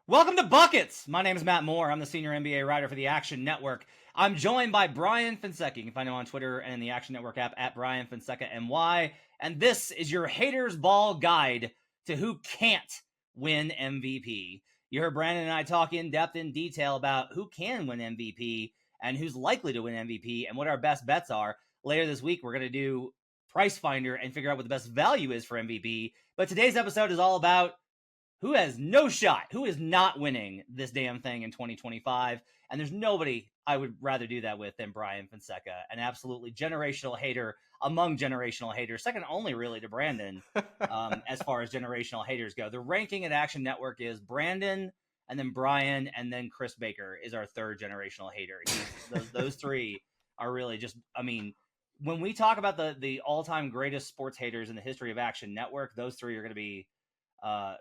Welcome to Buckets. My name is Matt Moore. I'm the senior NBA writer for the Action Network. I'm joined by Bryan Fonseca. You can find him on Twitter and the Action Network app at Bryan Fonseca NY. And this is your Haters Ball guide to who can't win MVP. You heard Brandon and I talk in depth, in detail about who can win MVP and who's likely to win MVP and what our best bets are. Later this week, we're going to do Price Finder and figure out what the best value is for MVP. But today's episode is all about who has no shot, who is not winning this damn thing in 2025. And there's nobody I would rather do that with than Bryan Fonseca, an absolutely generational hater among generational haters, second only really to Brandon as far as generational haters go. The ranking at Action Network is Brandon, and then Bryan, and then Chris Baker is our third generational hater. Those three are really just, I mean, when we talk about the all-time greatest sports haters in the history of Action Network, those three are going to be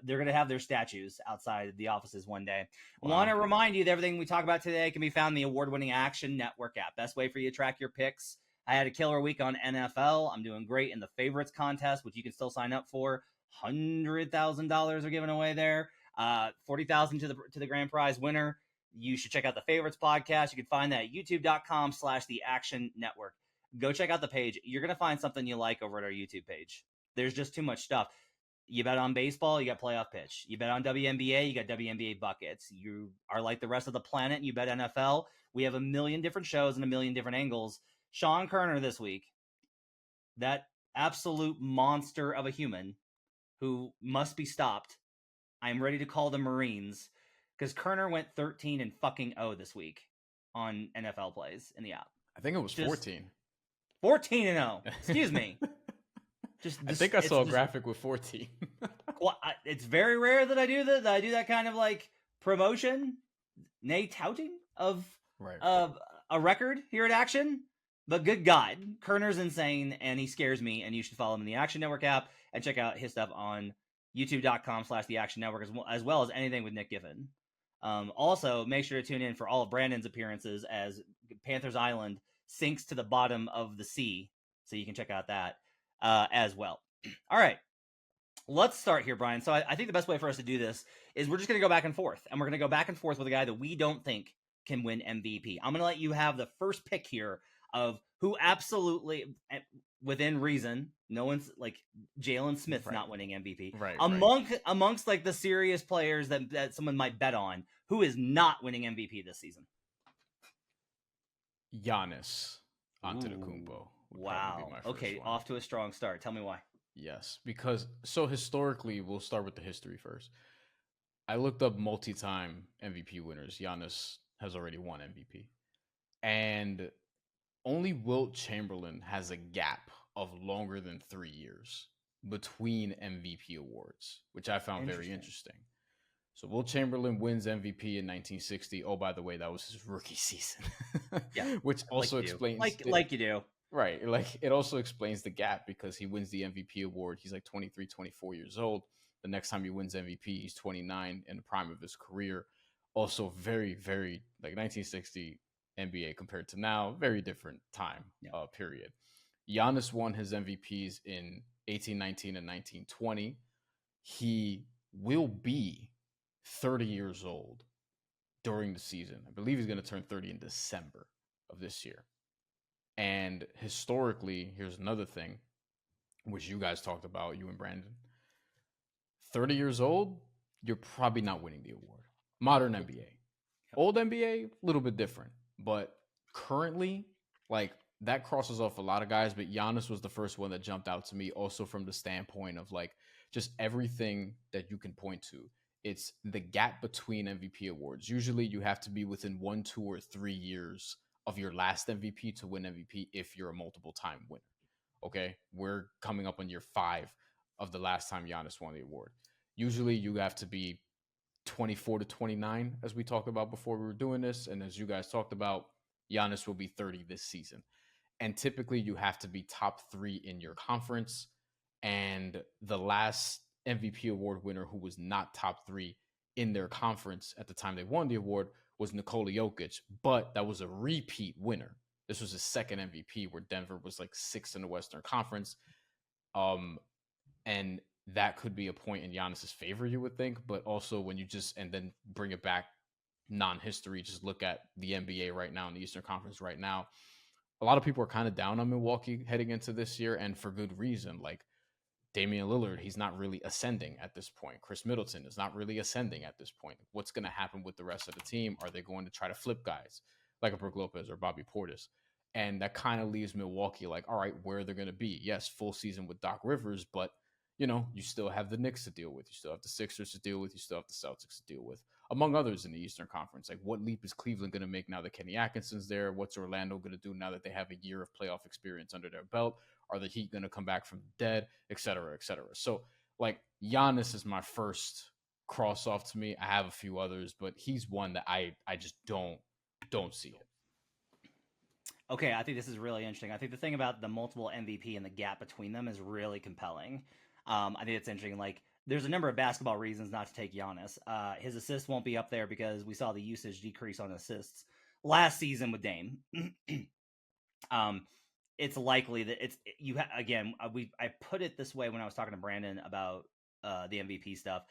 they're going to have their statues outside the offices one day. Wow. Want to remind you that everything we talk about today can be found in the award-winning Action Network app. Best way for you to track your picks. I had a killer week on NFL. I'm doing great in the favorites contest, which you can still sign up for. $100,000 are given away there. $40,000 to the grand prize winner. You should check out the favorites podcast. You can find that at youtube.com/the Action Network. Go check out the page. You're going to find something you like over at our YouTube page. There's just too much stuff. You bet on baseball, you got playoff pitch. You bet on WNBA, you got WNBA buckets. You are like the rest of the planet, and you bet NFL. We have a million different shows and a million different angles. Sean Kerner this week, that absolute monster of a human who must be stopped. I'm ready to call the Marines because Kerner went 13-0 this week on NFL plays in the app. I think it was 14. 14-0. Excuse me. I think I saw a graphic with 14. Well, it's very rare that I do that. I do that kind of like promotion, nay touting of a record here at Action. But good God, Kerner's insane and he scares me. And you should follow him in the Action Network app and check out his stuff on youtube.com/the Action Network as well as anything with Nick Giffen. Also, make sure to tune in for all of Brandon's appearances as Panthers Island sinks to the bottom of the sea. So you can check out that. As well. All right, let's start here, Bryan. So I think the best way for us to do this is we're just going to go back and forth, and we're going to go back and forth with a guy that we don't think can win MVP. I'm going to let you have the first pick here of who absolutely, within reason, no one's like Jalen Smith's not winning MVP. Amongst like the serious players that someone might bet on, who is not winning MVP this season? Giannis Antetokounmpo. Wow. Okay, off to a strong start. Tell me why. Yes, because so historically, we'll start with the history first. I looked up multi-time MVP winners. Giannis has already won MVP. And only Wilt Chamberlain has a gap of longer than 3 years between MVP awards, which I found very interesting. So Wilt Chamberlain wins MVP in 1960. Oh, by the way, that was his rookie season. Yeah, which also explains... Like you do. Right. Like it also explains the gap because he wins the MVP award. He's like 23, 24 years old. The next time he wins MVP, he's 29 in the prime of his career. Also very, very like 1960 NBA compared to now, very different time period. Giannis won his MVPs in 1819 and 1920. He will be 30 years old during the season. I believe he's going to turn 30 in December of this year. And historically, here's another thing, which you guys talked about, you and Brandon. 30 years old, you're probably not winning the award. Modern NBA. Old NBA, a little bit different. But currently, like, that crosses off a lot of guys, but Giannis was the first one that jumped out to me, also from the standpoint of, like, just everything that you can point to. It's the gap between MVP awards. Usually, you have to be within 1, 2, or 3 years of your last MVP to win MVP if you're a multiple time winner. Okay, we're coming up on year 5 of the last time Giannis won the award. Usually you have to be 24 to 29, as we talked about before we were doing this. And as you guys talked about, Giannis will be 30 this season. And typically you have to be top 3 in your conference. And the last MVP award winner who was not top 3 in their conference at the time they won the award was Nikola Jokic, but that was a repeat winner. This was his second MVP where Denver was like 6th in the Western Conference. And that could be a point in Giannis's favor, you would think. But also when you just, and then bring it back non-history, just look at the NBA right now in the Eastern Conference right now. A lot of people are kind of down on Milwaukee heading into this year, and for good reason. Like Damian Lillard, he's not really ascending at this point. Chris Middleton is not really ascending at this point. What's going to happen with the rest of the team? Are they going to try to flip guys like a Brook Lopez or Bobby Portis? And that kind of leaves Milwaukee like, all right, where are they going to be? Yes, full season with Doc Rivers, but you still have the Knicks to deal with. You still have the Sixers to deal with. You still have the Celtics to deal with, among others in the Eastern Conference. Like, what leap is Cleveland going to make now that Kenny Atkinson's there? What's Orlando going to do now that they have a year of playoff experience under their belt? Are the Heat going to come back from the dead, et cetera, et cetera? So, like, Giannis is my first cross off to me. I have a few others, but he's one that I just don't see it. Okay, I think this is really interesting. I think the thing about the multiple MVP and the gap between them is really compelling. I think it's interesting. Like, there's a number of basketball reasons not to take Giannis. His assists won't be up there because we saw the usage decrease on assists last season with Dame. It's likely that I put it this way when I was talking to Brandon about the MVP stuff.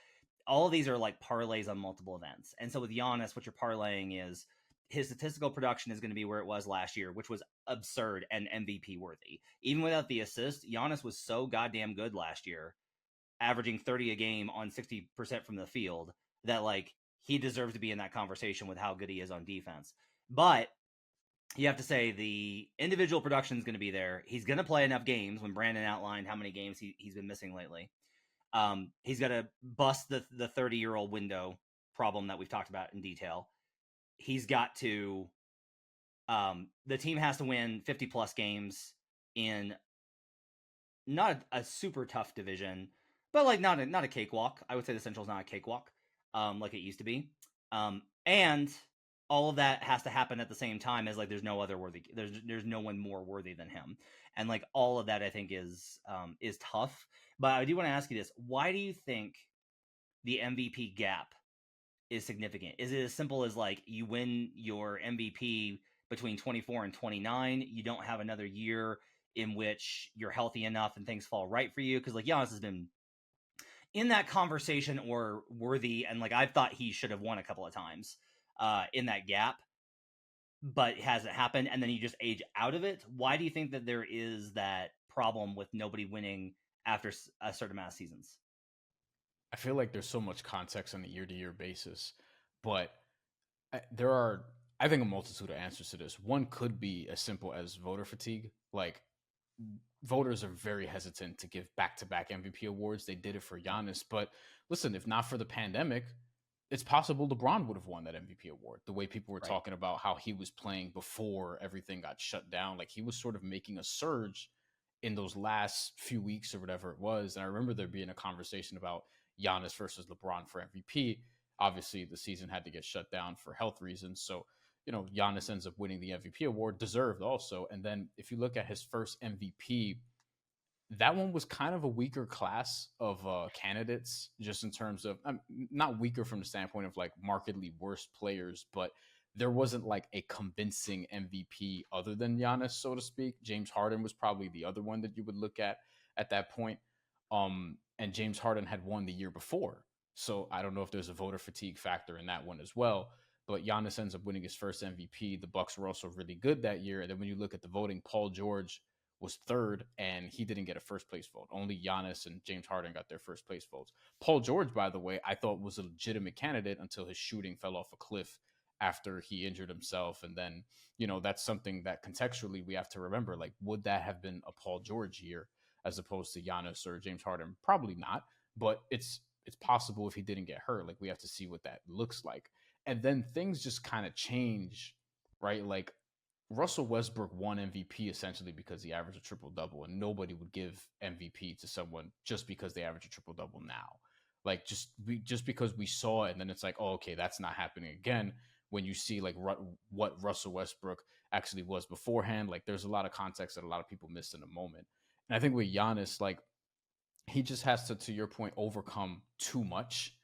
All of these are like parlays on multiple events, and so with Giannis, what you're parlaying is his statistical production is going to be where it was last year, which was absurd and MVP worthy. Even without the assist, Giannis was so goddamn good last year, averaging 30 a game on 60% from the field, that like he deserves to be in that conversation with how good he is on defense. But you have to say the individual production is going to be there. He's going to play enough games. When Brandon outlined how many games he's been missing lately, he's got to bust the 30-year-old window problem that we've talked about in detail. He's got to the team has to win 50 plus games in not a super tough division, but like not a cakewalk. I would say the Central's not a cakewalk like it used to be. And all of that has to happen at the same time as like there's no other worthy, there's no one more worthy than him. And like all of that I think is tough. But I do want to ask you this. Why do you think the MVP gap is significant? Is it as simple as like you win your MVP between 24 and 29, you don't have another year in which you're healthy enough and things fall right for you? Because like Giannis has been in that conversation or worthy, and like I've thought he should have won a couple of times in that gap, but it hasn't happened, and then you just age out of it. Why do you think that there is that problem with nobody winning after a certain amount of seasons? I feel like there's so much context on a year-to-year basis, but there are, I think, a multitude of answers to this. One could be as simple as voter fatigue. Like, voters are very hesitant to give back-to-back MVP awards. They did it for Giannis, but listen, if not for the pandemic, it's possible LeBron would have won that MVP award. The way people were Right. talking about how he was playing before everything got shut down, like he was sort of making a surge in those last few weeks or whatever it was. And I remember there being a conversation about Giannis versus LeBron for MVP. Obviously, the season had to get shut down for health reasons. So, Giannis ends up winning the MVP award, deserved also. And then if you look at his first MVP, that one was kind of a weaker class of candidates, just in terms of not weaker from the standpoint of like markedly worse players, but there wasn't like a convincing MVP other than Giannis, so to speak. James Harden was probably the other one that you would look at that point. And James Harden had won the year before. So I don't know if there's a voter fatigue factor in that one as well. But Giannis ends up winning his first MVP. The Bucks were also really good that year. And then when you look at the voting, Paul George was third, and he didn't get a first place vote. Only Giannis and James Harden got their first place votes. Paul George, by the way, I thought was a legitimate candidate until his shooting fell off a cliff after he injured himself. And then, that's something that contextually we have to remember. Like, would that have been a Paul George year as opposed to Giannis or James Harden? Probably not, but it's possible if he didn't get hurt. Like, we have to see what that looks like. And then things just kind of change, right? Like, Russell Westbrook won MVP essentially because he averaged a triple-double, and nobody would give MVP to someone just because they average a triple-double now. Like, just because we saw it, and then it's like, oh, okay, that's not happening again. When you see like what Russell Westbrook actually was beforehand, like there's a lot of context that a lot of people missed in the moment. And I think with Giannis, like he just has to your point, overcome too much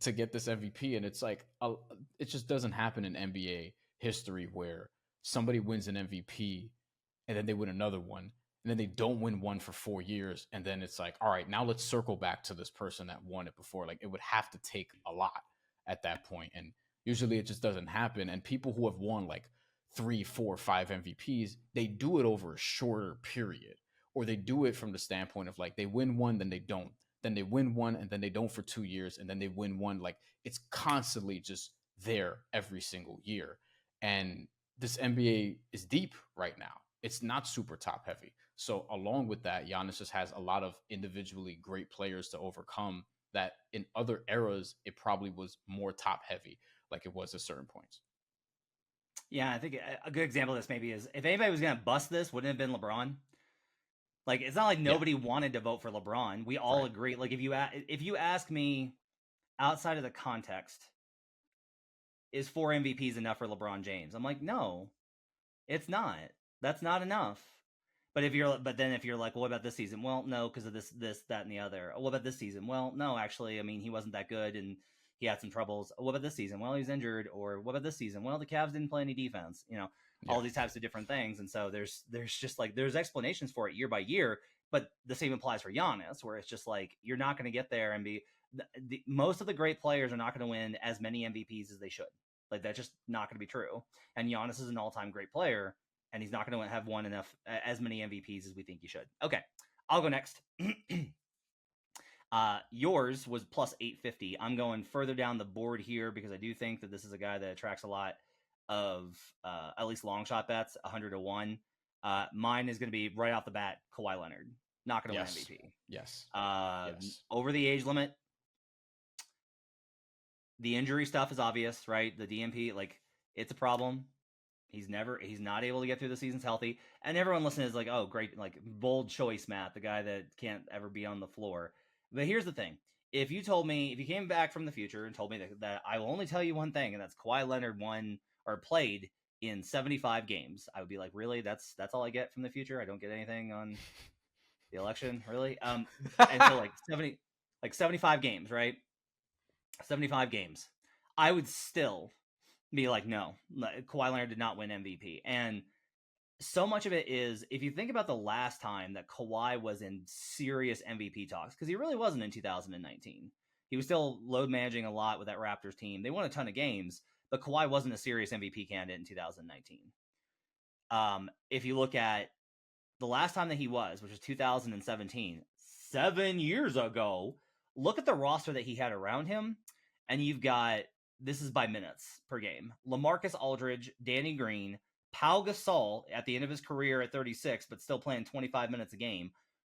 to get this MVP. And it's like, it just doesn't happen in NBA history where somebody wins an MVP and then they win another one. And and then they don't win one for 4 years, and then it's like, all right, now let's circle back to this person that won it before. Like, it would have to take a lot at that point, and usually it just doesn't happen. And people who have won like 3, 4, 5 MVPs, they do it over a shorter period, or they do it from the standpoint of like, they win one, then they don't, then they win one, and then they don't for 2 years, and then they win one. Like, it's constantly just there every single year. And this NBA is deep right now. It's not super top heavy. So along with that, Giannis just has a lot of individually great players to overcome that in other eras, it probably was more top heavy, like it was at certain points. Yeah, I think a good example of this maybe is if anybody was going to bust this, wouldn't it have been LeBron? Like, it's not like nobody wanted to vote for LeBron. We all agree. Like, if you ask me outside of the context, is 4 MVPs enough for LeBron James? I'm like, no, it's not. That's not enough. But then if you're like, well, what about this season? Well, no, because of this, that, and the other. What about this season? Well, no, actually, I mean, he wasn't that good, and he had some troubles. What about this season? Well, he was injured. Or what about this season? Well, the Cavs didn't play any defense. All these types of different things. And so there's just like, there's explanations for it year by year. But the same applies for Giannis, where it's just like, you're not going to get there and be most of the great players are not going to win as many MVPs as they should. Like, that's just not going to be true. And Giannis is an all-time great player, and he's not going to have won as many MVPs as we think he should. Okay, I'll go next. Yours was plus 850. I'm going further down the board here because I do think that this is a guy that attracts a lot of at least long shot bets, 100-1. Mine is going to be right off the bat, Kawhi Leonard. Not going to win MVP. Yes. Over the age limit. The injury stuff is obvious, right? The DNP, like, it's a problem. He's not able to get through the seasons healthy. And everyone listening is like, oh, great, like, bold choice, Matt, the guy that can't ever be on the floor. But here's the thing. If you came back from the future and told me that I will only tell you one thing, and that's Kawhi Leonard won or played in 75 games, I would be like, really? That's all I get from the future? I don't get anything on the election, really? And so like 75 games, right? 75 games. I would still be like, no, Kawhi Leonard did not win MVP. And so much of it is, if you think about the last time that Kawhi was in serious MVP talks, because he really wasn't in 2019. He was still load managing a lot with that Raptors team. They won a ton of games, but Kawhi wasn't a serious MVP candidate in 2019. If you look at the last time that he was, which was 2017, 7 years ago, look at the roster that he had around him, and you've got, this is by minutes per game, LaMarcus Aldridge, Danny Green, Pau Gasol at the end of his career at 36, but still playing 25 minutes a game,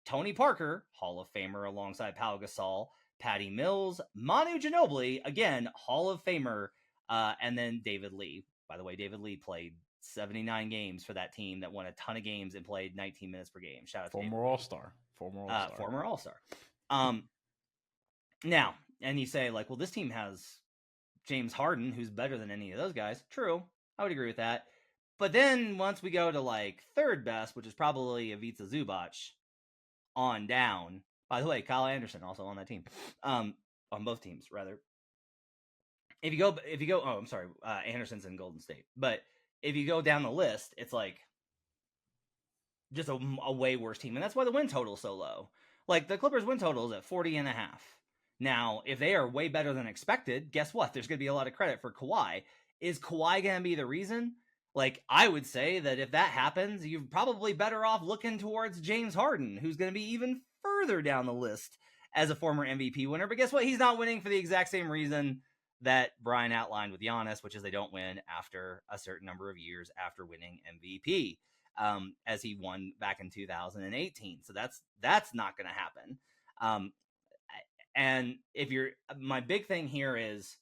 Tony Parker, Hall of Famer alongside Pau Gasol, Patty Mills, Manu Ginobili, again, Hall of Famer, and then David Lee. By the way, David Lee played 79 games for that team that won a ton of games and played 19 minutes per game. Shout out to former All-Star. Former All-Star. Now, and you say, like, well, this team has James Harden, who's better than any of those guys. True. I would agree with that. But then once we go to, like, third best, which is probably Ivica Zubac, on down. By the way, Kyle Anderson also on that team. On both teams, rather. If you go, oh, I'm sorry, Anderson's in Golden State. But if you go down the list, it's like just a way worse team. And that's why the win total is so low. Like, the Clippers win total is at 40.5. Now, if they are way better than expected, guess what? There's going to be a lot of credit for Kawhi. Is Kawhi going to be the reason? Like, I would say that if that happens, you're probably better off looking towards James Harden, who's going to be even further down the list as a former MVP winner. But guess what? He's not winning for the exact same reason that Brian outlined with Giannis, which is they don't win after a certain number of years after winning MVP, as he won back in 2018. So that's not going to happen. And my big thing here is,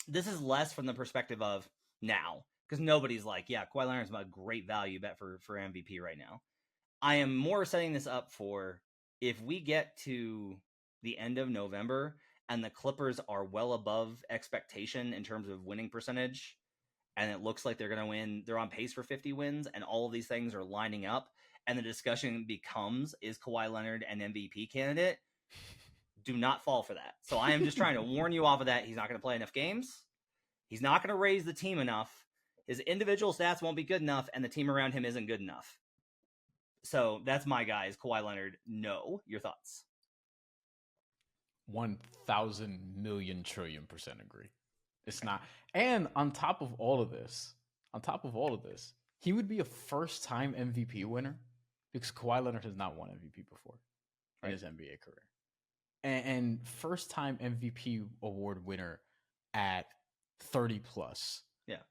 this is less from the perspective of now, because nobody's like, yeah, Kawhi Leonard's a great value bet for MVP right now. I am more setting this up for if we get to the end of November and the Clippers are well above expectation in terms of winning percentage, and it looks like they're going to win, they're on pace for 50 wins, and all of these things are lining up, and the discussion becomes, is Kawhi Leonard an MVP candidate? Do not fall for that. So I am just trying to warn you off of that. He's not going to play enough games. He's not going to raise the team enough. His individual stats won't be good enough, and the team around him isn't good enough. So that's my guy is Kawhi Leonard. No, your thoughts? 1,000,000,000,000,000,000% agree. It's not. And on top of all of this, he would be a first-time MVP winner because Kawhi Leonard has not won MVP before in his NBA career. And first-time MVP award winner at 30 plus. Yeah.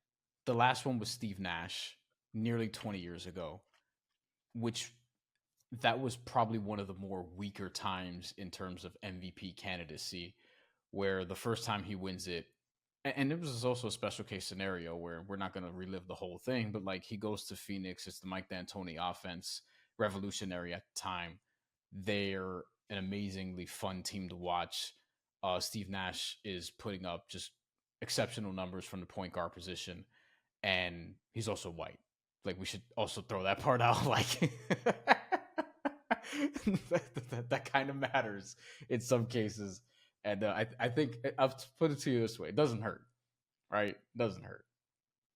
The last one was Steve Nash nearly 20 years ago, which that was probably one of the more weaker times in terms of MVP candidacy, where the first time he wins it, and it was also a special case scenario where we're not going to relive the whole thing, but like he goes to Phoenix, it's the Mike D'Antoni offense, revolutionary at the time. They're an amazingly fun team to watch. Steve Nash is putting up just exceptional numbers from the point guard position, and he's also white. Like we should also throw that part out. Like that kind of matters in some cases. And I think I'll put it to you this way: it doesn't hurt, right? It doesn't hurt.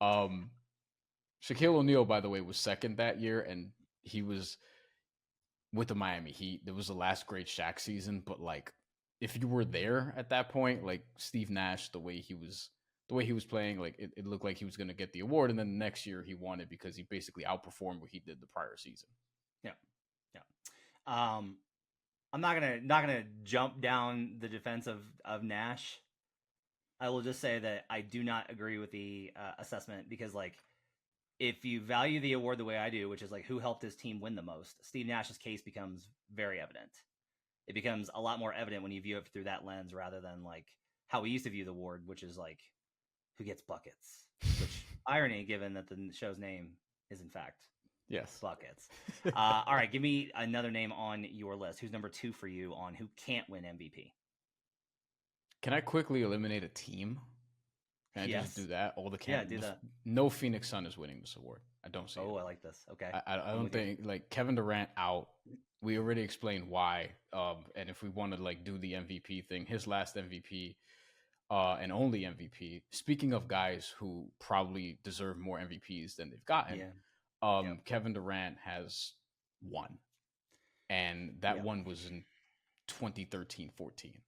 Shaquille O'Neal, by the way, was second that year, and he was with the Miami Heat. It was the last great Shaq season, but like if you were there at that point, like Steve Nash, the way he was playing, like it looked like he was going to get the award, and then the next year he won it because he basically outperformed what he did the prior season. Yeah. I'm not gonna jump down the defense of Nash. I will just say that I do not agree with the assessment because, like, if you value the award the way I do, which is like who helped his team win the most, Steve Nash's case becomes very evident. It becomes a lot more evident when you view it through that lens rather than like how we used to view the award, which is like who gets buckets. Which irony, given that the show's name is in fact yes, buckets. All right, give me another name on your list. Who's number 2 for you on who can't win MVP? Can I quickly eliminate a team? Can I just do that? All the candidates. Yeah, do that. No Phoenix Sun is winning this award. I don't see it. Oh, I like this. Okay. I don't think like Kevin Durant out. We already explained why. And if we want to like do the MVP thing, his last MVP and only MVP. Speaking of guys who probably deserve more MVPs than they've gotten, Kevin Durant has one. And that one was in 2013-14.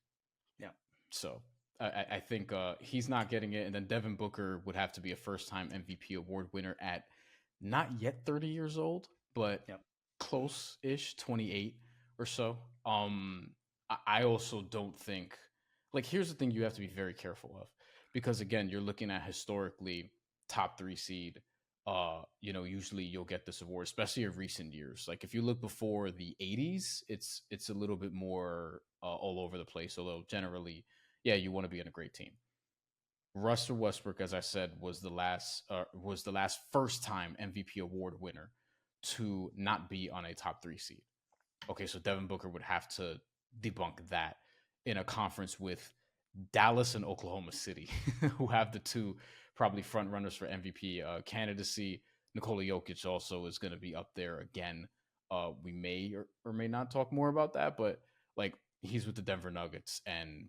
Yeah. So I think he's not getting it. And then Devin Booker would have to be a first-time MVP award winner at not yet 30 years old, but close-ish, 28 or so. I also don't think, like, here's the thing you have to be very careful of. Because, again, you're looking at historically top 3 seed. Usually you'll get this award, especially in recent years. Like if you look before the 80s, it's a little bit more all over the place. Although generally, you want to be in a great team. Russell Westbrook, as I said, was the last first-time MVP award winner to not be on a top 3 seed. Okay, so Devin Booker would have to debunk that in a conference with Dallas and Oklahoma City, who have the two probably front runners for MVP candidacy. Nikola Jokic also is going to be up there again. We may or may not talk more about that, but like he's with the Denver Nuggets, and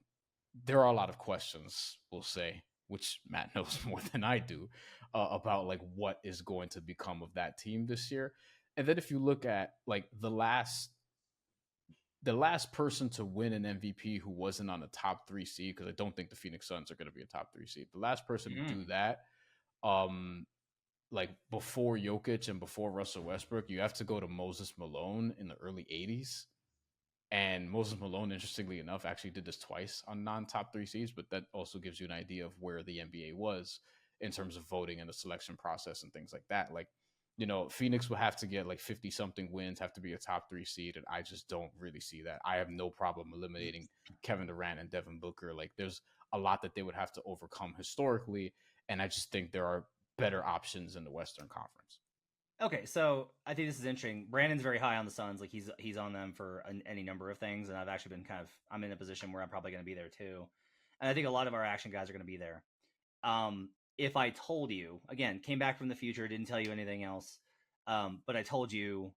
there are a lot of questions, we'll say, which Matt knows more than I do, about like what is going to become of that team this year. And then if you look at like the last person to win an MVP who wasn't on a top 3 seed, because I don't think the Phoenix Suns are going to be a top 3 seed. The last person to do that, like before Jokic and before Russell Westbrook, you have to go to Moses Malone in the early 80s. And Moses Malone, interestingly enough, actually did this twice on non-top 3 seeds, but that also gives you an idea of where the NBA was in terms of voting and the selection process and things like that. Like, Phoenix will have to get like 50-something wins, have to be a top 3 seed, and I just don't really see that. I have no problem eliminating Kevin Durant and Devin Booker. Like, there's a lot that they would have to overcome historically, and I just think there are better options in the Western Conference. Okay, so I think this is interesting. Brandon's very high on the Suns. Like he's on them for any number of things, and I've actually been I'm in a position where I'm probably going to be there too. And I think a lot of our action guys are going to be there. If I told you, again, came back from the future, didn't tell you anything else, but I told you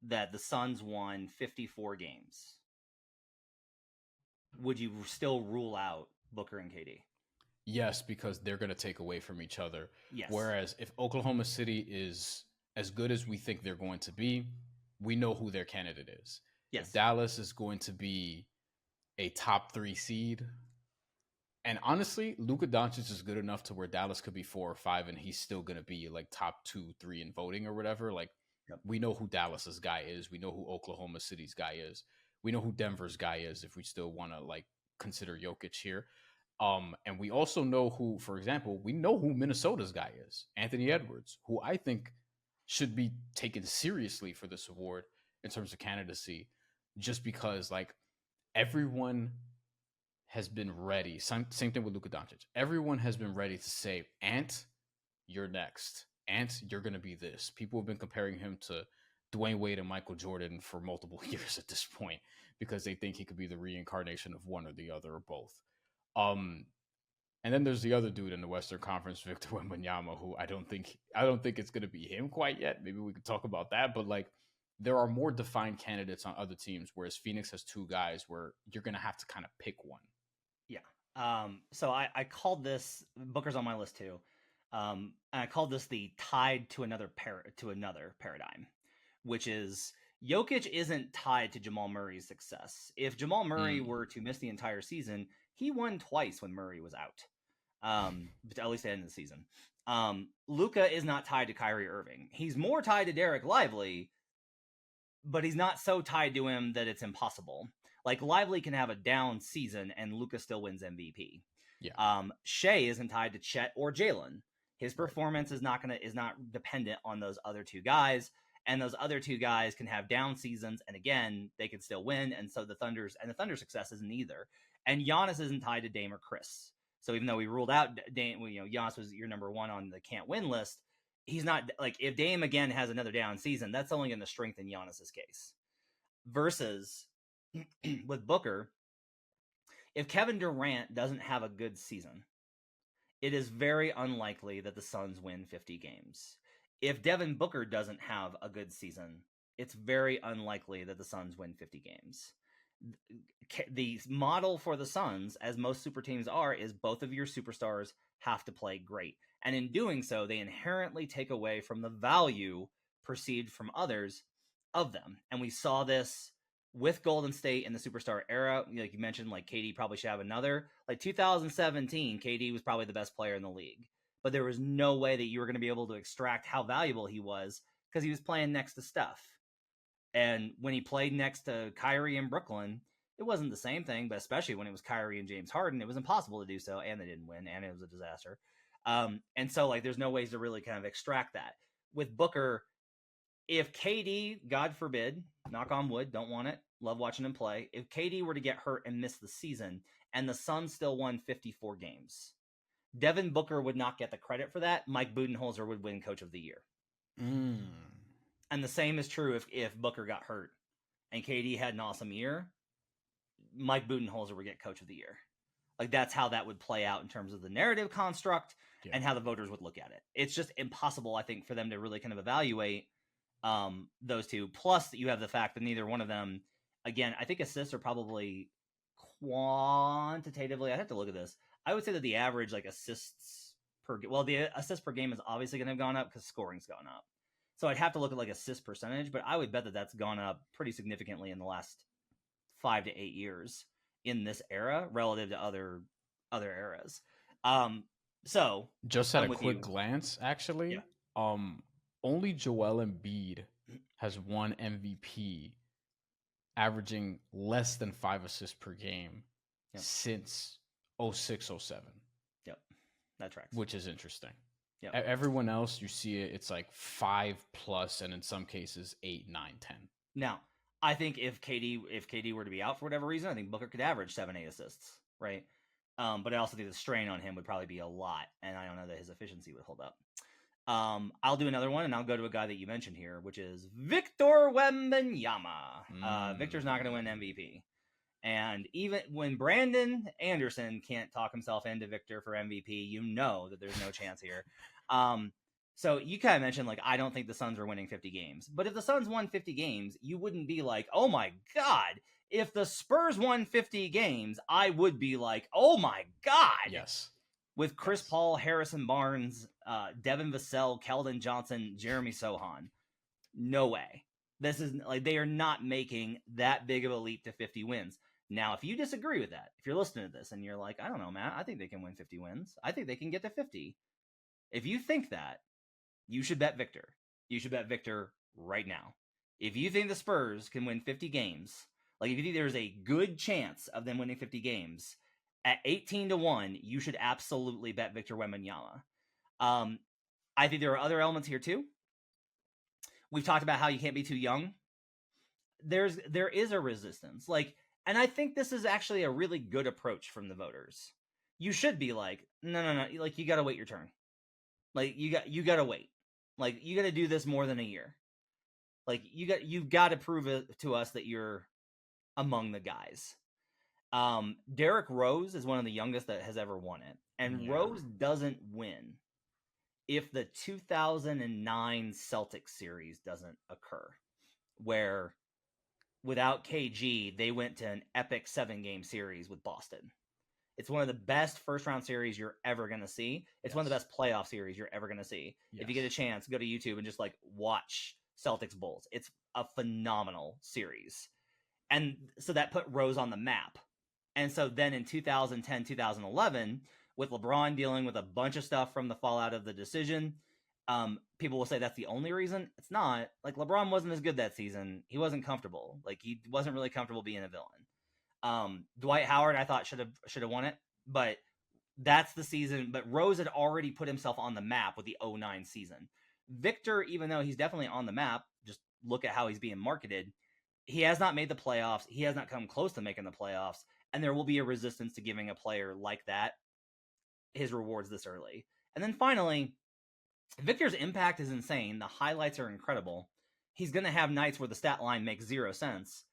that the Suns won 54 games, would you still rule out Booker and KD? Yes, because they're going to take away from each other. Yes. Whereas if Oklahoma City is as good as we think they're going to be, we know who their candidate is. Yes. If Dallas is going to be a top 3 seed, and honestly, Luka Doncic is good enough to where Dallas could be 4 or 5, and he's still going to be like top 2, 3 in voting or whatever. Like, we know who Dallas's guy is. We know who Oklahoma City's guy is. We know who Denver's guy is if we still want to like consider Jokic here. And we also know who, for example, we know who Minnesota's guy is, Anthony Edwards, who I think should be taken seriously for this award in terms of candidacy, just because like everyone has been ready. Same thing with Luka Doncic. Everyone has been ready to say, Ant, you're next. Ant, you're going to be this. People have been comparing him to Dwayne Wade and Michael Jordan for multiple years at this point because they think he could be the reincarnation of one or the other or both. And then there's the other dude in the Western Conference, Victor Wembanyama, who I don't think it's going to be him quite yet. Maybe we could talk about that, but like there are more defined candidates on other teams, whereas Phoenix has 2 guys where you're going to have to kind of pick one. Yeah. So I called this, Booker's on my list too. And I called this the tied to another paradigm, which is Jokic isn't tied to Jamal Murray's success. If Jamal Murray were to miss the entire season, he won twice when Murray was out. At least at the end of the season. Luka is not tied to Kyrie Irving. He's more tied to Derek Lively, but he's not so tied to him that it's impossible. Like Lively can have a down season and Luka still wins MVP. Yeah. Shea isn't tied to Chet or Jalen. His performance is not dependent on those other 2 guys, and those other 2 guys can have down seasons, and again they can still win. And so the Thunder's success isn't either. And Giannis isn't tied to Dame or Chris. So even though we ruled out Dame, Giannis was your number 1 on the can't win list, he's not like if Dame again has another down season, that's only going to strengthen Giannis's case. Versus with Booker, if Kevin Durant doesn't have a good season, it is very unlikely that the Suns win 50 games. If Devin Booker doesn't have a good season, it's very unlikely that the Suns win 50 games. The model for the Suns, as most super teams are, is both of your superstars have to play great. And in doing so, they inherently take away from the value perceived from others of them. And we saw this with Golden State in the superstar era. Like you mentioned, like KD probably should have another. Like 2017, KD was probably the best player in the league. But there was no way that you were going to be able to extract how valuable he was because he was playing next to Steph. And when he played next to Kyrie in Brooklyn, it wasn't the same thing, but especially when it was Kyrie and James Harden, it was impossible to do so, and they didn't win, and it was a disaster. And so, like, there's no ways to really kind of extract that. With Booker, if KD, God forbid, knock on wood, don't want it, love watching him play, if KD were to get hurt and miss the season, and the Suns still won 54 games, Devin Booker would not get the credit for that. Mike Budenholzer would win Coach of the Year. And the same is true if Booker got hurt and KD had an awesome year, Mike Budenholzer would get Coach of the Year. Like, that's how that would play out in terms of the narrative construct and how the voters would look at it. It's just impossible, I think, for them to really kind of evaluate those 2. Plus, you have the fact that neither one of them, again, I think assists are probably quantitatively, I'd have to look at this. I would say that the average, like, assists per game, well, the assists per game is obviously going to have gone up because scoring's gone up. So I'd have to look at, like, assist percentage, but I would bet that that's gone up pretty significantly in the last 5 to 8 years in this era relative to other eras. So just at a quick glance, actually, only Joel Embiid has won MVP averaging less than 5 assists per game since 06-07. Yep, that tracks. Which is interesting. Yep. Everyone else, you see it, it's like 5+, and in some cases 8, 9, 10. Now, I think if KD were to be out for whatever reason, I think Booker could average 7, 8 assists, right? But I also think the strain on him would probably be a lot, and I don't know that his efficiency would hold up. I'll do another one, and I'll go to a guy that you mentioned here, which is Victor Wembanyama. Victor's not going to win MVP. And even when Brandon Anderson can't talk himself into Victor for MVP, you know that there's no chance here. So you kind of mentioned, like, I don't think the Suns are winning 50 games. But if the Suns won 50 games, you wouldn't be like, oh my God. If the Spurs won 50 games, I would be like, oh my God. Yes. with Chris Yes. Paul, Harrison Barnes, Devin Vassell, Keldon Johnson, Jeremy Sohan. No way. This is like they are not making that big of a leap to 50 wins. Now, if you disagree with that, if you're listening to this and you're like, I don't know, Matt, I think they can win 50 wins. I think they can get to 50. If you think that, you should bet Victor. You should bet Victor right now. If you think the Spurs can win 50 games, like if you think there's a good chance of them winning 50 games, at 18-1, you should absolutely bet Victor Wembanyama. I think there are other elements here too. We've talked about how you can't be too young. There is a resistance. Like, and I think this is actually a really good approach from the voters. You should be like, no. Like, you gotta wait your turn. Like, you gotta wait. Like, you gotta do this more than a year. Like, you've got to prove it to us that you're among the guys. Derrick Rose is one of the youngest that has ever won it, and Rose doesn't win if the 2009 Celtics series doesn't occur, where without KG they went to an epic 7-game series with Boston. It's one of the best first-round series you're ever going to see. It's one of the best playoff series you're ever going to see. If you get a chance, go to YouTube and just like watch Celtics Bulls. It's a phenomenal series. And so that put Rose on the map. And so then in 2010, 2011, with LeBron dealing with a bunch of stuff from the fallout of the decision, people will say that's the only reason. It's not. Like, LeBron wasn't as good that season. He wasn't comfortable. Like, he wasn't really comfortable being a villain. Dwight Howard, I thought, should have won it, but that's the season. But Rose had already put himself on the map with the 2009 season. Victor, even though he's definitely on the map, just look at how he's being marketed. He has not made the playoffs. He has not come close to making the playoffs, and there will be a resistance to giving a player like that his rewards this early. And then finally, Victor's impact is insane. The highlights are incredible. He's going to have nights where the stat line makes 0 sense.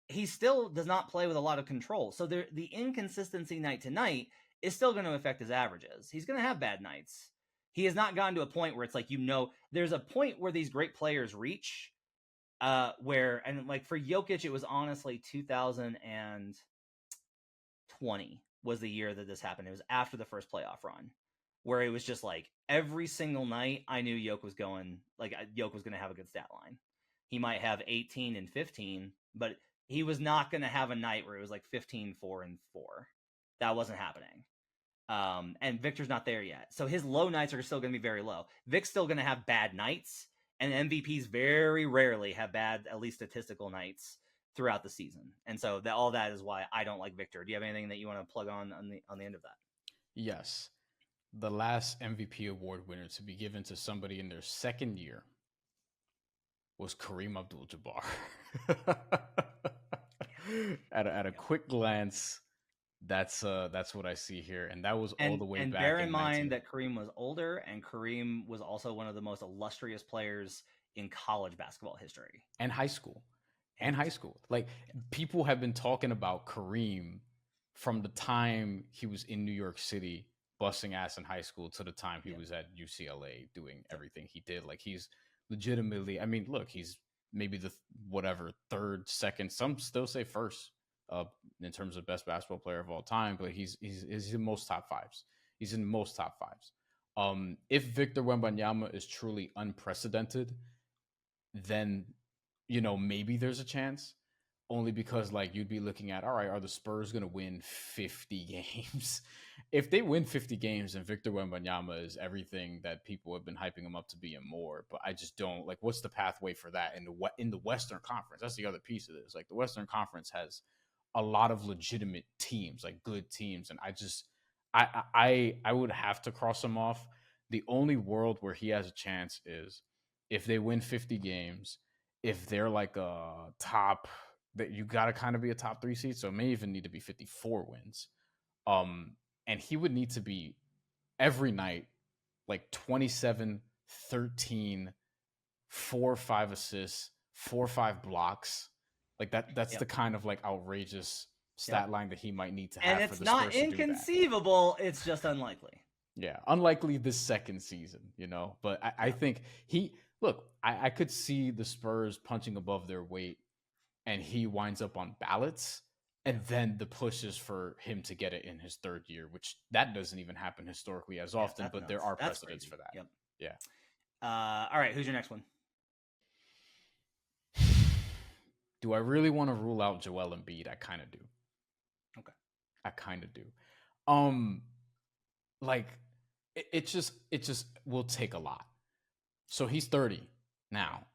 He still does not play with a lot of control. So the inconsistency night to night is still going to affect his averages. He's going to have bad nights. He has not gotten to a point where it's like, there's a point where these great players reach where, and like for Jokic, it was honestly 2020 was the year that this happened. It was after the first playoff run, where it was just like every single night I knew Jokic was going to have a good stat line. He might have 18 and 15, but he was not going to have a night where it was like 15, 4, and 4. That wasn't happening. And Victor's not there yet. So his low nights are still going to be very low. Vic's still going to have bad nights, and MVPs very rarely have bad, at least statistical nights throughout the season. And so all that is why I don't like Victor. Do you have anything that you want to plug on the end of that? Yes. The last MVP award winner to be given to somebody in their second year was Kareem Abdul-Jabbar. At a quick glance, that's what I see here, and that was all the way and back. Bear in mind that Kareem was older, and Kareem was also one of the most illustrious players in college basketball history and high school. Like, people have been talking about Kareem from the time he was in New York City busting ass in high school to the time he was at UCLA doing everything he did. Like, he's legitimately, I mean, look, he's maybe the third, second, some still say first in terms of best basketball player of all time, but he's in most top fives. He's in most top fives. If Victor Wembanyama is truly unprecedented, then maybe there's a chance. Only because, like, you'd be looking at, all right, are the Spurs going to win 50 games? If they win 50 games, then Victor Wembanyama is everything that people have been hyping him up to be and more. But I just don't, like, what's the pathway for that in the Western Conference? That's the other piece of this. Like, the Western Conference has a lot of legitimate teams, like good teams. And I would have to cross them off. The only world where he has a chance is if they win 50 games, if they're like a top, that you got to kind of be a top 3 seed. So it may even need to be 54 wins. And he would need to be every night, like 27, 13, 4 or 5 assists, 4 or 5 blocks. Like that's the kind of like outrageous stat line that he might need to have. And for it's the not Spurs to do that. inconceivable. It's just unlikely. Yeah. Unlikely this second season, but I think I could see the Spurs punching above their weight and he winds up on ballots And then the push is for him to get it in his third year, which that doesn't even happen historically as often, but That's there nuts. are That's precedents crazy. for that. Yep. Yeah. All right. Who's your next one? Do I really want to rule out Joel Embiid? I kind of do. Okay. I kind of do. Like it just will take a lot. So he's 30 now.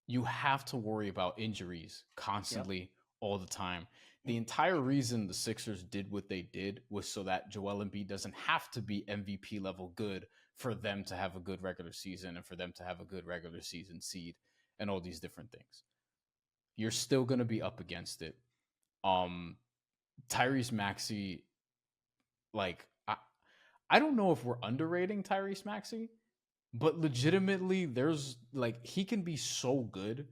You have to worry about injuries constantly all the time. The entire reason the Sixers did what they did was so that Joel Embiid doesn't have to be MVP level good for them to have a good regular season and for them to have a good regular season seed and all these different things. You're still going to be up against it. Tyrese Maxey, like, I don't know if we're underrating Tyrese Maxey, but legitimately, there's like, he can be so good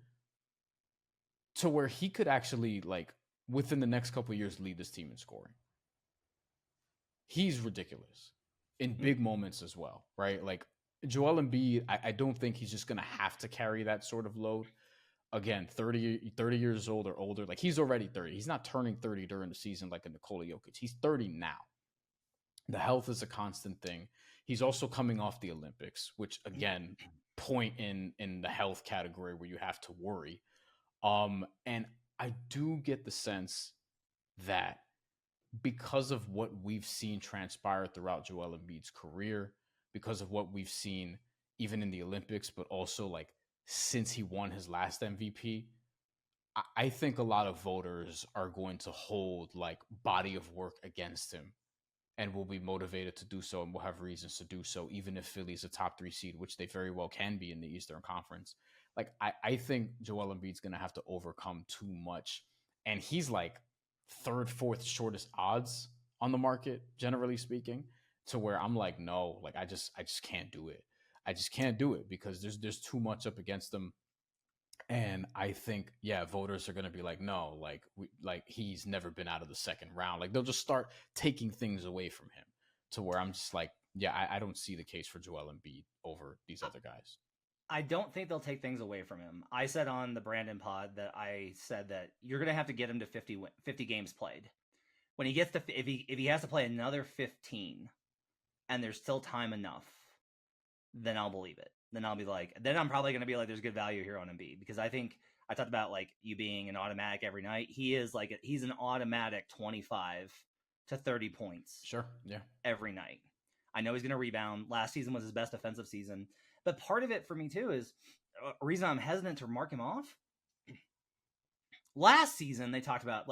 to where he could actually, like, within the next couple of years, lead this team in scoring. He's ridiculous in big moments as well, right? Like, Joel Embiid, I don't think he's just going to have to carry that sort of load. Again, 30 years old or older. Like, he's already 30. He's not turning 30 during the season like a Nikola Jokic. He's 30 now. The health is a constant thing. He's also coming off the Olympics, which, again, point in the health category where you have to worry. And I do get the sense that because of what we've seen transpire throughout Joel Embiid's career, because of what we've seen even in the Olympics, but also like since he won his last MVP, I think a lot of voters are going to hold like body of work against him and will be motivated to do so and will have reasons to do so, even if Philly's a top 3 seed, which they very well can be in the Eastern Conference. Like, I think Joel Embiid's going to have to overcome too much. And he's like third, fourth shortest odds on the market, generally speaking, to where I'm like, no, like I just can't do it. I just can't do it because there's too much up against them. And I think, yeah, voters are going to be like, no, like he's never been out of the second round. Like, they'll just start taking things away from him to where I'm just like, yeah, I don't see the case for Joel Embiid over these other guys. I don't think they'll take things away from him. I said on the Brandon pod that I said that you're going to have to get him to 50 games played. When he gets to, if he has to play another 15 and there's still time enough, then I'll believe it. Then I'll be like, then I'm probably going to be like, there's good value here on Embiid, because I think I talked about like you being an automatic every night. He is like, he's an automatic 25 to 30 points. Sure. Yeah. Every night. I know he's going to rebound. Last season was his best defensive season. But part of it for me too is a reason I'm hesitant to mark him off. Last season, he talked about,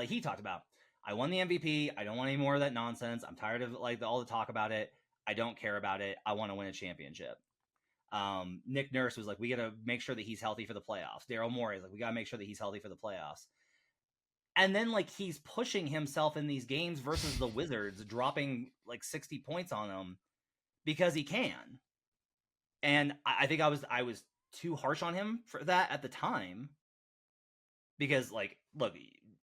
I won the MVP. I don't want any more of that nonsense. I'm tired of like all the talk about it. I don't care about it. I want to win a championship. Nick Nurse was like, we got to make sure that he's healthy for the playoffs. Daryl Morey is like, we got to make sure that he's healthy for the playoffs. And then like he's pushing himself in these games versus the Wizards, dropping like 60 points on them because he can. And I think I was too harsh on him for that at the time, because like, look,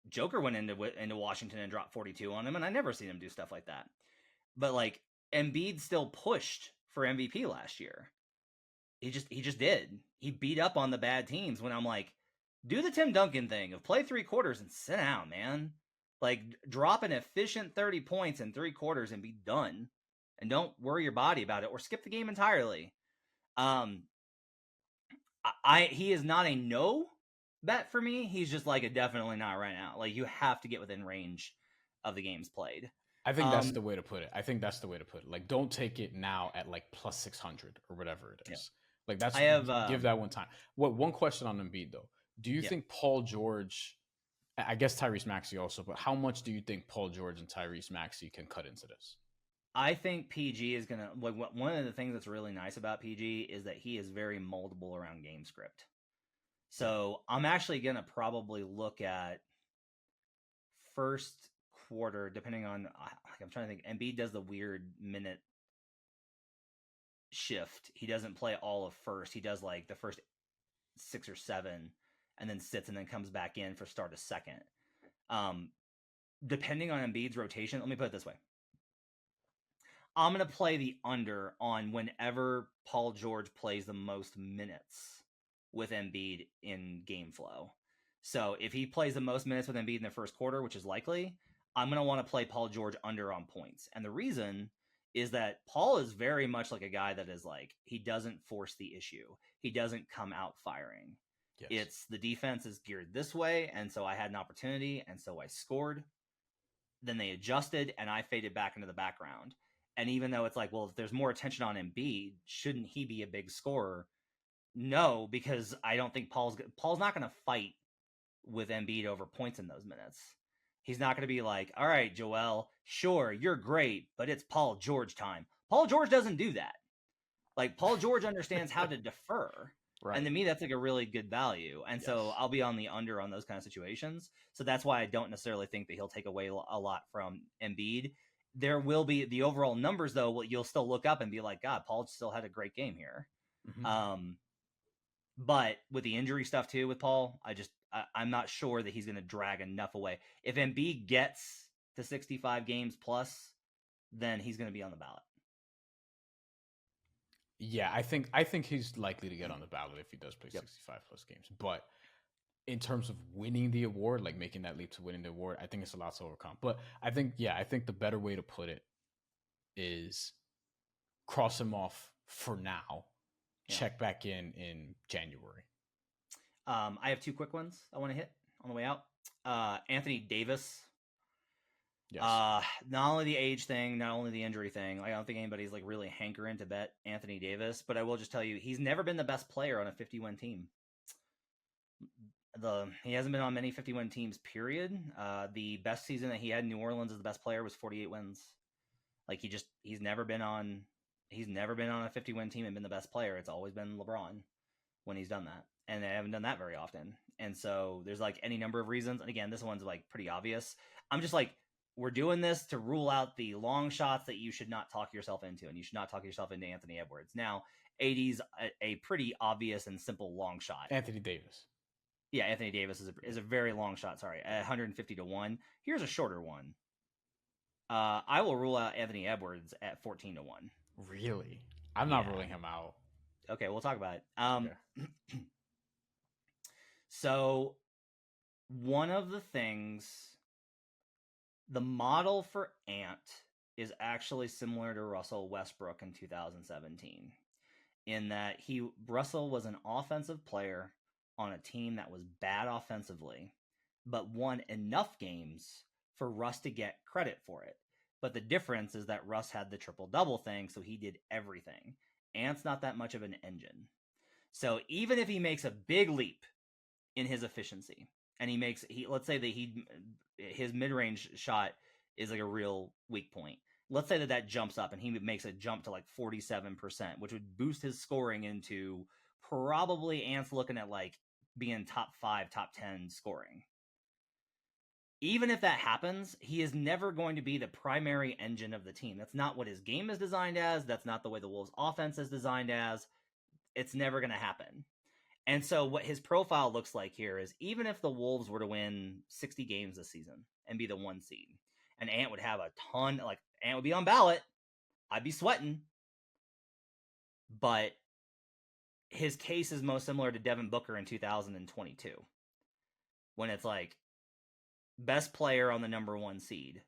Joker went into Washington and dropped 42 on him, and I never seen him do stuff like that. But like Embiid still pushed for MVP last year. He just did. He beat up on the bad teams when I'm like, do the Tim Duncan thing of play 3 quarters and sit down, man. Like, drop an efficient 30 points in 3 quarters and be done. And don't worry your body about it, or skip the game entirely. He is not a no bet for me. He's just like a definitely not right now. Like, you have to get within range of the games played. I think that's the way to put it. Like, don't take it now at like plus 600 or whatever it is. Yeah. Like, that's, give that one time. One question on Embiid though. Do you think Paul George, I guess Tyrese Maxey also, but how much do you think Paul George and Tyrese Maxey can cut into this? I think PG is going to, like, one of the things that's really nice about PG is that he is very moldable around game script. So I'm actually going to probably look at first quarter, depending on, like, I'm trying to think, Embiid does the weird minute shift. He doesn't play all of first. He does like the first 6 or 7 and then sits and then comes back in for start of second. Depending on Embiid's rotation, let me put it this way. I'm going to play the under on whenever Paul George plays the most minutes with Embiid in game flow. So if he plays the most minutes with Embiid in the first quarter, which is likely, I'm going to want to play Paul George under on points. And the reason is that Paul is very much like a guy that is like, he doesn't force the issue. He doesn't come out firing. Yes. It's the defense is geared this way. And so I had an opportunity. And so I scored. Then they adjusted and I faded back into the background. And even though it's like, well, if there's more attention on Embiid, shouldn't he be a big scorer? No, because I don't think Paul's not going to fight with Embiid over points in those minutes. He's not going to be like, all right, Joel, sure, you're great, but it's Paul George time. Paul George doesn't do that. Like, Paul George understands how to defer. Right. And to me, that's like a really good value. And so I'll be on the under on those kind of situations. So that's why I don't necessarily think that he'll take away a lot from Embiid. There will be the overall numbers, though. You'll still look up and be like, God, Paul still had a great game here. Mm-hmm. But with the injury stuff, too, with Paul, I'm not sure that he's going to drag enough away. If Embiid gets to 65 games plus, then he's going to be on the ballot. Yeah, I think he's likely to get on the ballot if he does play 65 plus games. But in terms of winning the award, like making that leap to winning the award, I think it's a lot to overcome. But I think the better way to put it is cross him off for now. Yeah. Check back in January. I have two quick ones I want to hit on the way out. Anthony Davis. Yes. Not only the age thing, not only the injury thing. I don't think anybody's like really hankering to bet Anthony Davis, but I will just tell you, he's never been the best player on a 50-win team. He hasn't been on many 50-win teams, period. The best season that he had in New Orleans as the best player was 48 wins. Like he's never been on a 50-win team and been the best player. It's always been LeBron when he's done that. And they haven't done that very often. And so there's like any number of reasons. And again, this one's like pretty obvious. I'm just like, we're doing this to rule out the long shots that you should not talk yourself into, and you should not talk yourself into Anthony Edwards. Now, AD's a pretty obvious and simple long shot. Anthony Davis. Yeah, Anthony Davis is a very long shot. Sorry, 150-1. Here's a shorter one. I will rule out Anthony Edwards at 14-1. Really? I'm not ruling him out. Okay, we'll talk about it. Okay. So, one of the things. The model for Ant is actually similar to Russell Westbrook in 2017 in that Russell was an offensive player on a team that was bad offensively, but won enough games for Russ to get credit for it. But the difference is that Russ had the triple-double thing, so he did everything. Ant's not that much of an engine. So even if he makes a big leap in his efficiency, and let's say that his mid-range shot is like a real weak point. Let's say that jumps up and he makes a jump to like 47%, which would boost his scoring into probably Ant's looking at like being top 5, top 10 scoring. Even if that happens, he is never going to be the primary engine of the team. That's not what his game is designed as. That's not the way the Wolves offense is designed as. It's never going to happen. And so what his profile looks like here is even if the Wolves were to win 60 games this season and be the 1 seed, and Ant would have a ton, like Ant would be on ballot, I'd be sweating. But his case is most similar to Devin Booker in 2022, when it's like, best player on the number 1 seed.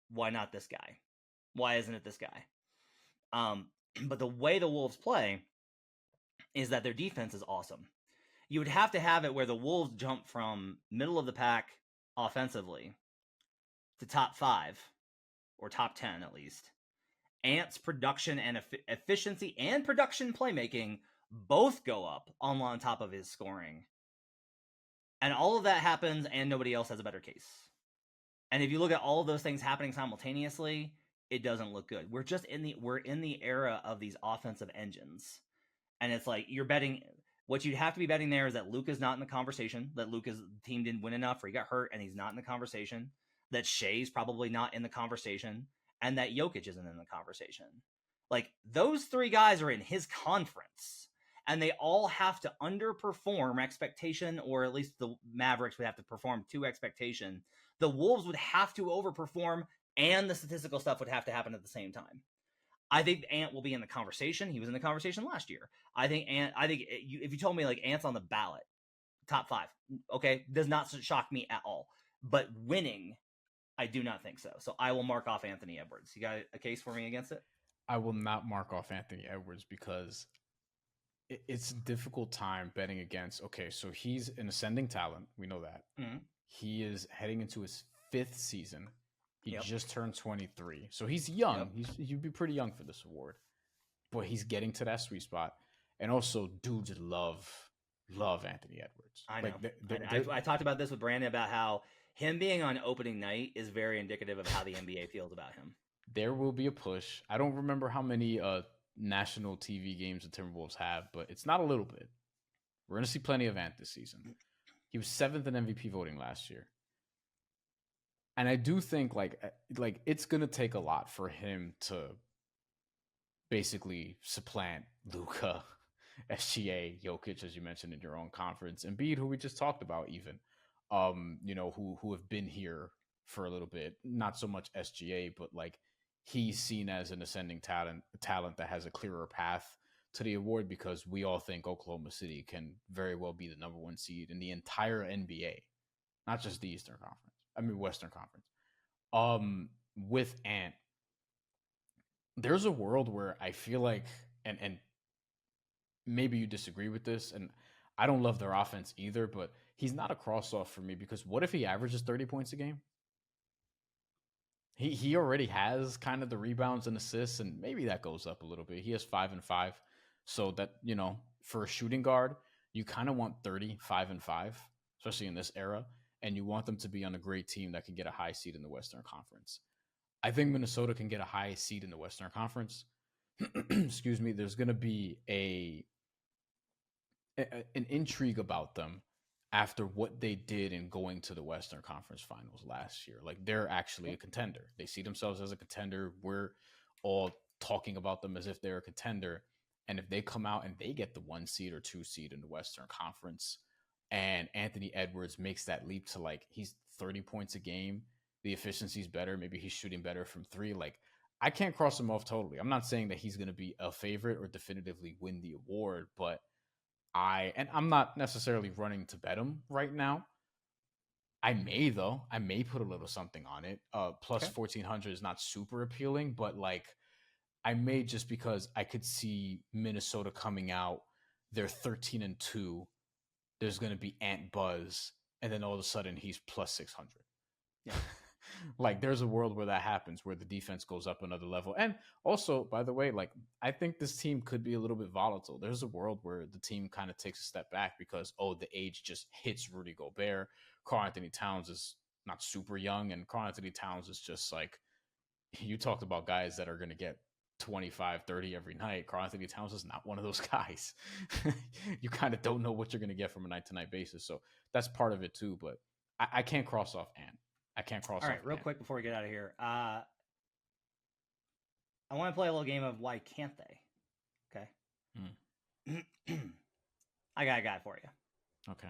Why not this guy? Why isn't it this guy? But the way the Wolves play is that their defense is awesome. You would have to have it where the Wolves jump from middle of the pack offensively to top 5 or top 10 at least. Ant's production and efficiency and production playmaking both go up on top of his scoring. And all of that happens and nobody else has a better case. And if you look at all of those things happening simultaneously, it doesn't look good. We're in the era of these offensive engines. And it's like you're betting. What you'd have to be betting there is that Luka's not in the conversation, that Luka's team didn't win enough or he got hurt and he's not in the conversation, that Shea's probably not in the conversation, and that Jokic isn't in the conversation. Like, those 3 guys are in his conference, and they all have to underperform expectation, or at least the Mavericks would have to perform to expectation. The Wolves would have to overperform, and the statistical stuff would have to happen at the same time. I think Ant will be in the conversation. He was in the conversation last year. If you told me like Ant's on the ballot top 5. Okay, does not shock me at all. But winning, I do not think so. So I will mark off Anthony Edwards. You got a case for me against it? I will not mark off Anthony Edwards because it's a difficult time betting against. Okay, so he's an ascending talent. We know that. Mm-hmm. He is heading into his 5th season. He Yep. just turned 23. So he's young. Yep. He'd be pretty young for this award. But he's getting to that sweet spot. And also, dudes love Anthony Edwards. I know. I talked about this with Brandon about how him being on opening night is very indicative of how the NBA feels about him. There will be a push. I don't remember how many national TV games the Timberwolves have, but it's not a little bit. We're going to see plenty of Ant this season. He was 7th in MVP voting last year. And I do think like it's going to take a lot for him to basically supplant Luka, SGA, Jokic, as you mentioned in your own conference, Embiid, who we just talked about even, who have been here for a little bit, not so much SGA, but like he's seen as an ascending talent that has a clearer path to the award because we all think Oklahoma City can very well be the number 1 seed in the entire NBA, not just the Western Conference. With Ant, there's a world where I feel like, and maybe you disagree with this, and I don't love their offense either, but he's not a cross-off for me because what if he averages 30 points a game? He already has kind of the rebounds and assists, and maybe that goes up a little bit. He has 5 and 5. So that, for a shooting guard, you kind of want 30, 5 and 5, especially in this era. And you want them to be on a great team that can get a high seed in the Western Conference. I think Minnesota can get a high seed in the Western Conference. Excuse me. There's going to be an intrigue about them after what they did in going to the Western Conference Finals last year. Like, they're actually a contender. They see themselves as a contender. We're all talking about them as if they're a contender. And if they come out and they get the 1 seed or 2 seed in the Western Conference, and Anthony Edwards makes that leap to like he's 30 points a game, the efficiency's better, maybe he's shooting better from 3, like I can't cross him off totally. I'm not saying that he's going to be a favorite or definitively win the award, but I'm not necessarily running to bet him right now. I may put a little something on it. Plus okay. 1,400 is not super appealing, but like I may, just because I could see Minnesota coming out, they're 13-2. There's going to be Ant buzz, and then all of a sudden he's plus 600. Yeah. Like there's a world where that happens, where the defense goes up another level. And also, by the way, like I think this team could be a little bit volatile. There's a world where the team kind of takes a step back because, the age just hits Rudy Gobert. Karl-Anthony Towns is not super young, and Karl-Anthony Towns is just like, you talked about guys that are going to get 25, 30 every night. Karl-Anthony Towns is not one of those guys. You kind of don't know what you're going to get from a night-to-night basis. So that's part of it too. But I can't cross off Ant. I can't cross off. All right, real quick before we get out of here. I want to play a little game of why can't they? Okay. I got a guy for you. Okay.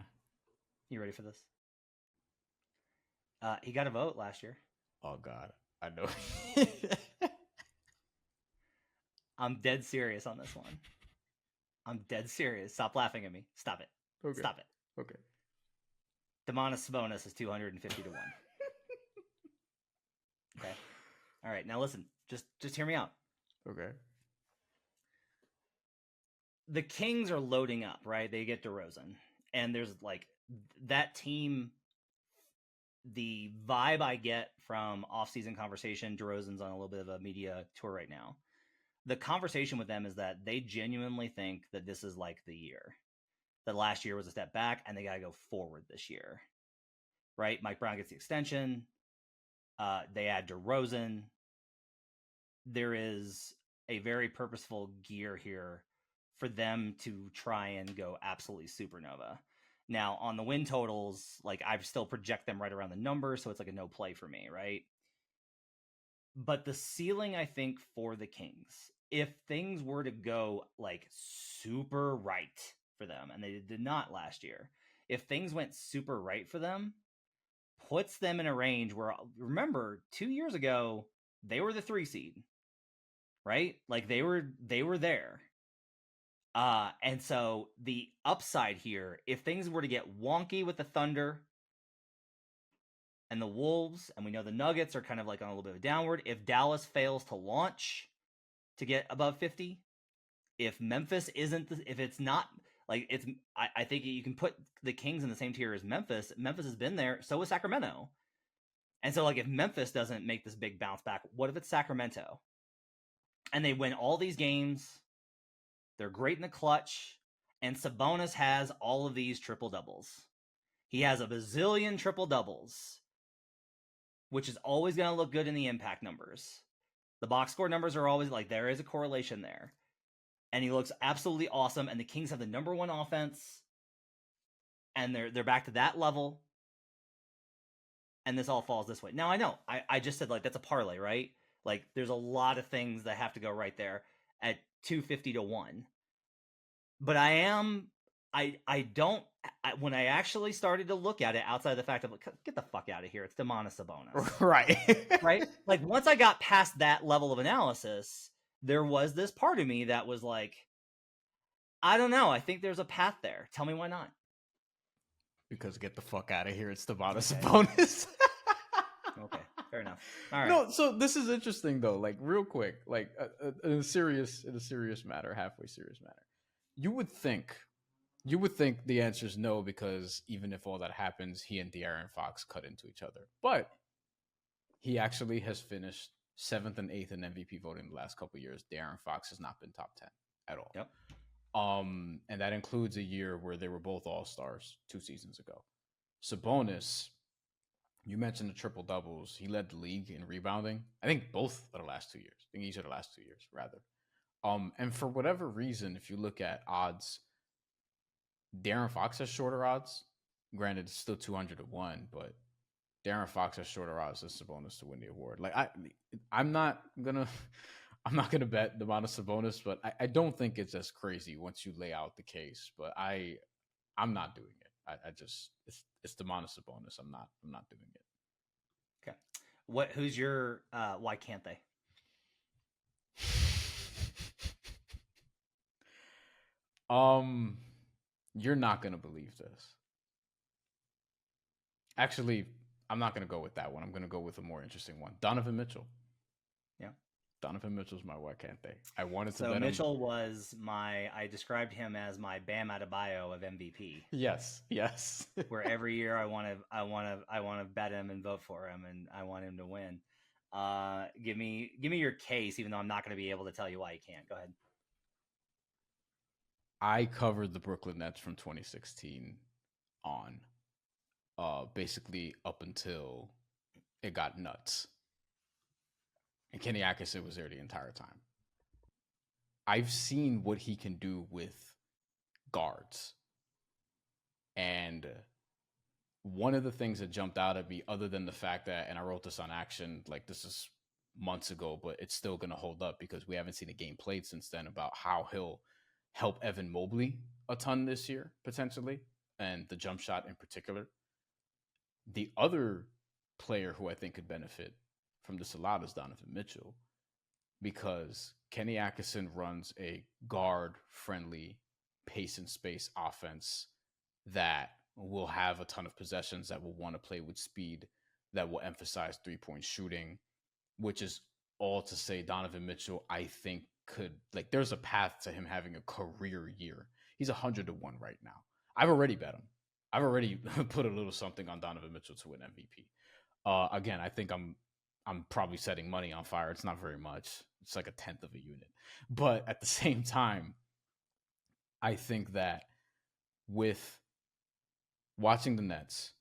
You ready for this? He got a vote last year. Oh, God. I know. I'm dead serious on this one. I'm dead serious. Stop laughing at me. Stop it. Okay. Stop it. Okay. Domantas Sabonis is 250 to 1. Okay. All right. Now listen. Just hear me out. Okay. The Kings are loading up, right? They get DeRozan, and there's like that team. The vibe I get from off-season conversation, DeRozan's on a little bit of a media tour right now. The conversation with them is that they genuinely think that this is like the year. That last year was a step back, and they got to go forward this year. Right? Mike Brown gets the extension. They add DeRozan. There is a very purposeful gear here for them to try and go absolutely supernova. Now, on the win totals, like I still project them right around the number, so it's like a no play for me, right? But the ceiling, I think, for the Kings, if things were to go like super right for them, and they did not last year, if things went super right for them, puts them in a range where, remember, 2 years ago, they were the 3 seed, right? Like they were there. And so the upside here, if things were to get wonky with the Thunder and the Wolves, and we know the Nuggets are kind of like on a little bit of a downward, if Dallas fails to launch to get above 50, if Memphis isn't, if it's not like it's, I think you can put the Kings in the same tier as Memphis. Memphis has been there, so is Sacramento. And so, like, if Memphis doesn't make this big bounce back, what if it's Sacramento? And they win all these games. They're great in the clutch. And Sabonis has all of these triple doubles. He has a bazillion triple doubles, which is always going to look good in the impact numbers. The box score numbers are always like, there is a correlation there. And he looks absolutely awesome. And the Kings have the number one offense. And they're back to that level. And this all falls this way. Now, I know, I just said, like, that's a parlay, right? Like, there's a lot of things that have to go right there at 250 to 1. But when I actually started to look at it outside of the fact of, like, get the fuck out of here, it's Domantas Sabonis. Right. Right? Like, once I got past that level of analysis, there was this part of me that was like, I don't know. I think there's a path there. Tell me why not. Because get the fuck out of here, it's Domantas Sabonis. Okay, fair enough. All right. No, so this is interesting though. Like real quick, like in a serious matter, halfway serious matter. You would think the answer is no, because even if all that happens, he and De'Aaron Fox cut into each other. But he actually has finished 7th and 8th in MVP voting the last couple of years. De'Aaron Fox has not been top 10 at all. Yep. And that includes a year where they were both all-stars 2 seasons ago. Sabonis, you mentioned the triple doubles. He led the league in rebounding. I think both of the last 2 years. I think each of the last 2 years, rather. And for whatever reason, if you look at odds, De'Aaron Fox has shorter odds. Granted, it's still 200 to 1, but De'Aaron Fox has shorter odds than Sabonis to win the award. Like I'm not gonna bet Domantas Sabonis, but I don't think it's as crazy once you lay out the case. But I'm not doing it. I just it's Domantas Sabonis. I'm not doing it. Okay. Who's your why can't they? You're not gonna believe this. Actually, I'm not gonna go with that one. I'm gonna go with a more interesting one. Donovan Mitchell. Yeah. Donovan Mitchell's my why can't they? I wanted to So bet Mitchell him. was I described him as my Bam Adebayo of MVP. Yes. Where every year I want to bet him and vote for him, and I want him to win. Give me your case, even though I'm not going to be able to tell you why you can't. Go ahead. I covered the Brooklyn Nets from 2016 on, basically up until it got nuts. And Kenny Atkinson was there the entire time. I've seen what he can do with guards. And one of the things that jumped out at me, other than the fact that, and I wrote this on Action, like this is months ago, but it's still going to hold up because we haven't seen a game played since then, about how he'll help Evan Mobley a ton this year, potentially, and the jump shot in particular. The other player who I think could benefit from this a lot is Donovan Mitchell, because Kenny Atkinson runs a guard-friendly pace and space offense that will have a ton of possessions, that will want to play with speed, that will emphasize three-point shooting, which is all to say Donovan Mitchell, I think, could, like, there's a path to him having a career year. He's 100 to 1 right now. I've already bet him. I've already put a little something on Donovan Mitchell to win MVP. Again, I think I'm probably setting money on fire. It's not very much. It's like a tenth of a unit. But at the same time, I think that with watching the Nets,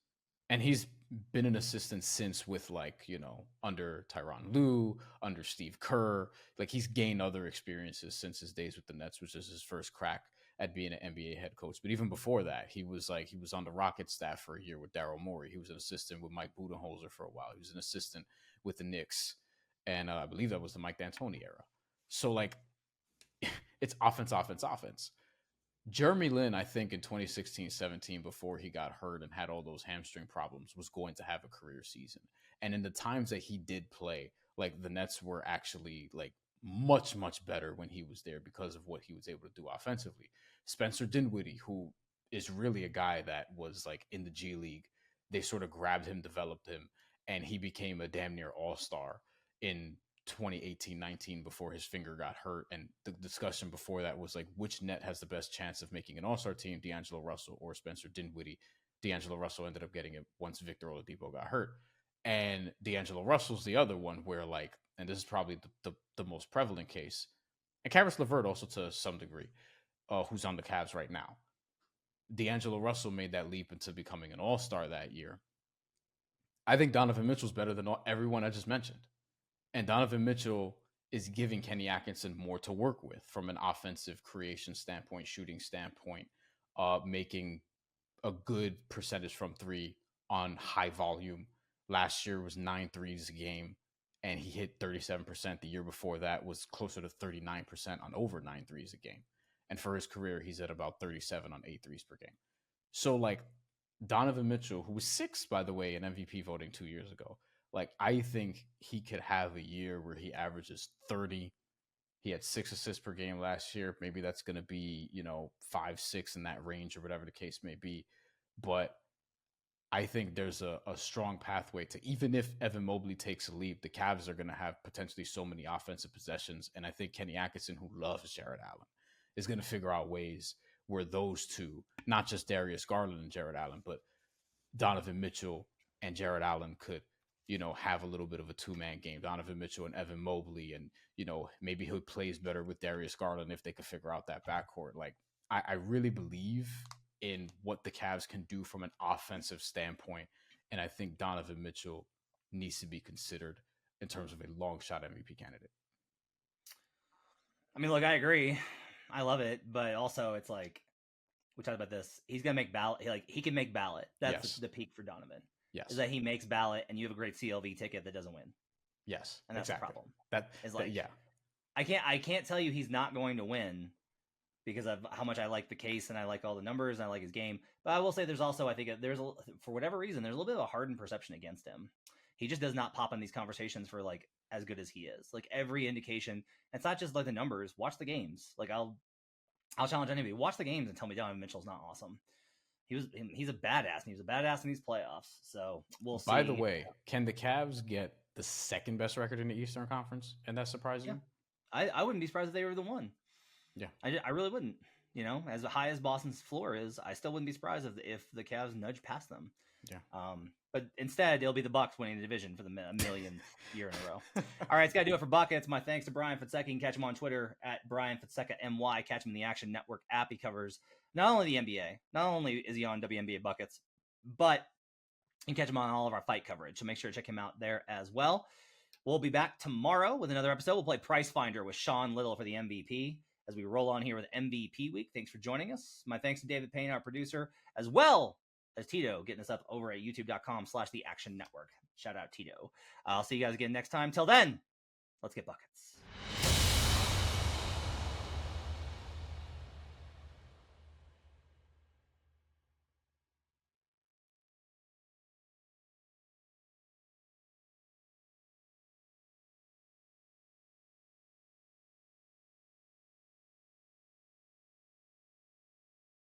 and he's been an assistant since, with, like, you know, under Tyronn Lue, under Steve Kerr, like he's gained other experiences since his days with the Nets, which is his first crack at being an NBA head coach. But even before that, he was on the Rockets staff for a year with Daryl Morey. He was an assistant with Mike Budenholzer for a while. He was an assistant with the Knicks. And I believe that was the Mike D'Antoni era. So, like, it's offense. Jeremy Lin, I think in 2016-17, before he got hurt and had all those hamstring problems, was going to have a career season. And in the times that he did play, like, the Nets were actually, like, much, much better when he was there because of what he was able to do offensively. Spencer Dinwiddie, who is really a guy that was like in the G League, they sort of grabbed him, developed him, and he became a damn near all-star in 2018-19 before his finger got hurt. And the discussion before that was like, which net has the best chance of making an all-star team, D'Angelo Russell or Spencer Dinwiddie? D'Angelo Russell ended up getting it once Victor Oladipo got hurt. And D'Angelo Russell's the other one where like, and this is probably the most prevalent case, and Karis LeVert also to some degree, who's on the Cavs right now. D'Angelo Russell made that leap into becoming an all-star that year. I think Donovan Mitchell's better than everyone I just mentioned. And Donovan Mitchell is giving Kenny Atkinson more to work with from an offensive creation standpoint, shooting standpoint, making a good percentage from three on high volume. Last year was 9 threes a game, and he hit 37%. The year before that was closer to 39% on over 9 threes a game. And for his career, he's at about 37 on 8 threes per game. So, like, Donovan Mitchell, who was 6th, by the way, in MVP voting 2 years ago, like, I think he could have a year where he averages 30. He had 6 assists per game last year. Maybe that's going to be, 5, 6 in that range or whatever the case may be. But I think there's a strong pathway to, even if Evan Mobley takes a leap, the Cavs are going to have potentially so many offensive possessions. And I think Kenny Atkinson, who loves Jared Allen, is going to figure out ways where those two, not just Darius Garland and Jared Allen, but Donovan Mitchell and Jared Allen could, have a little bit of a two-man game. Donovan Mitchell and Evan Mobley, and, maybe he plays better with Darius Garland if they could figure out that backcourt. Like, I really believe in what the Cavs can do from an offensive standpoint. And I think Donovan Mitchell needs to be considered in terms of a long shot MVP candidate. I mean, look, I agree. I love it. But also it's like, we talked about this. He's going to make ballot. He can make ballot. That's the peak for Donovan. Yes. Is that he makes ballot and you have a great CLV ticket that doesn't win. Yes. And that's exactly. the problem. That is like, yeah. I can't tell you he's not going to win because of how much I like the case and I like all the numbers and I like his game. But I will say there's also, I think for whatever reason, there's a little bit of a hardened perception against him. He just does not pop in these conversations for like as good as he is. Like every indication, it's not just like the numbers. Watch the games. Like I'll challenge anybody. Watch the games and tell me Donovan Mitchell's not awesome. He's a badass. And he was a badass in these playoffs. So we'll see. By the way, can the Cavs get the second best record in the Eastern Conference? And that's surprising. Yeah. I wouldn't be surprised if they were the one. Yeah, I really wouldn't. As high as Boston's floor is, I still wouldn't be surprised if the Cavs nudge past them. Yeah. But instead, it'll be the Bucks winning the division for the millionth year in a row. All right, it's got to do it for Buckets. My thanks to Bryan Fonseca. You can catch him on Twitter at Bryan Fonseca MY. Catch him in the Action Network app. He covers not only the NBA, not only is he on WNBA Buckets, but you can catch him on all of our fight coverage. So make sure to check him out there as well. We'll be back tomorrow with another episode. We'll play Price Finder with Sean Little for the MVP as we roll on here with MVP week. Thanks for joining us. My thanks to David Payne, our producer, as well as Tito, getting us up over at youtube.com/The Action Network. Shout out Tito. I'll see you guys again next time. Till then, let's get buckets.